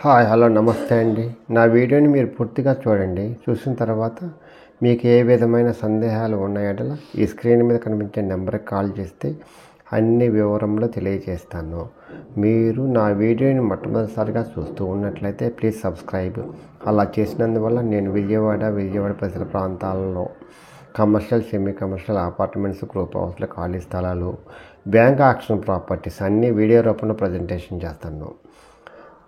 Hi hello నమస్తే అండి. నా వీడియోని మీరు పూర్తిగా చూడండి. చూసిన తర్వాత మీకు ఏ విధమైన సందేహాలు ఉన్నాయో ఈ స్క్రీన్ మీద కనిపించే నెంబర్కి కాల్ చేస్తే అన్ని వివరంలో తెలియజేస్తాను. మీరు నా వీడియోని మొట్టమొదటిసారిగా చూస్తూ ఉన్నట్లయితే ప్లీజ్ సబ్స్క్రైబ్. అలా చేసినందువల్ల నేను విజయవాడ పరిసర ప్రాంతాలలో commercial, semi commercial, apartments, group హౌస్లు, ఖాళీ స్థలాలు, బ్యాంక్ ఆక్షన్ ప్రాపర్టీస్ అన్ని వీడియో రూపంలో ప్రజెంటేషన్ చేస్తాను.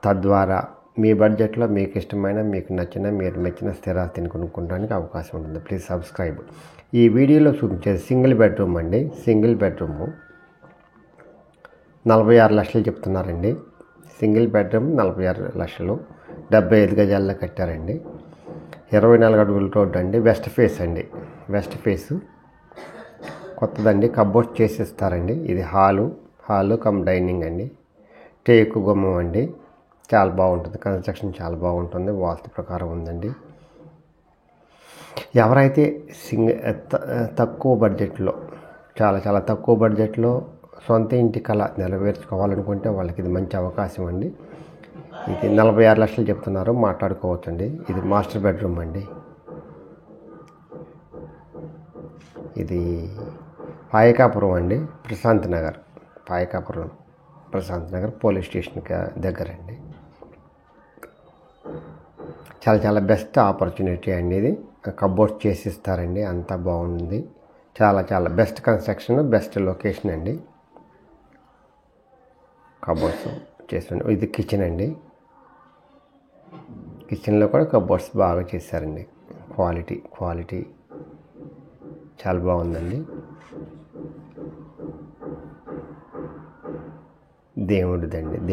తద్వారా మీ బడ్జెట్లో మీకు ఇష్టమైన, మీకు నచ్చిన, మీరు మెచ్చిన స్థిరాస్తిని కొనుక్కోవడానికి అవకాశం ఉంటుంది. Please subscribe. ఈ వీడియోలో చూపించేది సింగిల్ బెడ్రూమ్ అండి. సింగిల్ బెడ్రూము 46 లక్షలు చెప్తున్నారండి. సింగిల్ బెడ్రూమ్ 46 లక్షలు, 75 గజాల్లో కట్టారండి. 24 అడుగుల రోడ్డు అండి. వెస్ట్ ఫేస్ అండి. వెస్ట్ ఫేసు కొత్తదండి. కబోర్డ్స్ చేసిస్తారండి. ఇది హాలు కమ్ డైనింగ్ అండి. టేకు గుమ్మం అండి. చాలా బాగుంటుంది. కన్స్ట్రక్షన్ చాలా బాగుంటుంది. వాస్తు ప్రకారం ఉందండి. ఎవరైతే తక్కువ బడ్జెట్లో, చాలా తక్కువ బడ్జెట్లో సొంత ఇంటి కళ నెరవేర్చుకోవాలనుకుంటే వాళ్ళకి ఇది మంచి అవకాశం అండి. ఇది 46 లక్షలు చెప్తున్నారు. మాట్లాడుకోవచ్చండి. ఇది మాస్టర్ బెడ్రూమ్ అండి. ఇది పాయకాపురం అండి. ప్రశాంత్ నగర్ పోలీస్ స్టేషన్కి దగ్గరండి. చాలా బెస్ట్ ఆపర్చునిటీ అండి. ఇది కబోర్డ్స్ చేసిస్తారండి. అంతా బాగుంది. చాలా బెస్ట్ కన్స్ట్రక్షన్, బెస్ట్ లొకేషన్ అండి. కబోర్డ్స్ చేస్తుంది. ఇది కిచెన్ అండి. కిచెన్లో కూడా కబోర్డ్స్ బాగా చేశారండి. క్వాలిటీ చాలా బాగుందండి.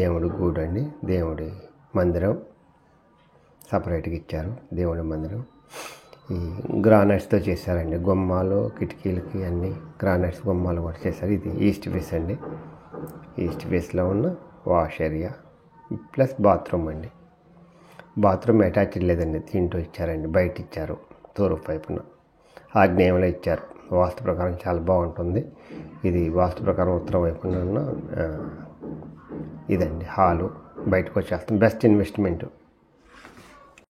దేవుడి గూడు అండి. దేవుడి మందిరం సపరేట్గా ఇచ్చారు. దేవుడి మందిరం ఈ గ్రానైట్స్తో చేశారండి. గుమ్మాలు, కిటికీలకి అన్ని గ్రానైట్స్ గుమ్మాలు కూడా చేశారు. ఇది ఈస్ట్ ఫేస్ అండి. ఈస్ట్ ఫేస్లో ఉన్న వాష్ ఏరియా ప్లస్ బాత్రూమ్ అండి. బాత్రూమ్ అటాచ్డ్ లేదండి. దీంట్లో ఇచ్చారండి. బయట ఇచ్చారు. తూర్పు వైపున ఆగ్నేయంలో ఇచ్చారు. వాస్తు ప్రకారం చాలా బాగుంటుంది. ఇది వాస్తు ప్రకారం ఉత్తరం వైపున ఉన్న ఇదండి హాలు. బయటకు వచ్చేస్తాం. Best investment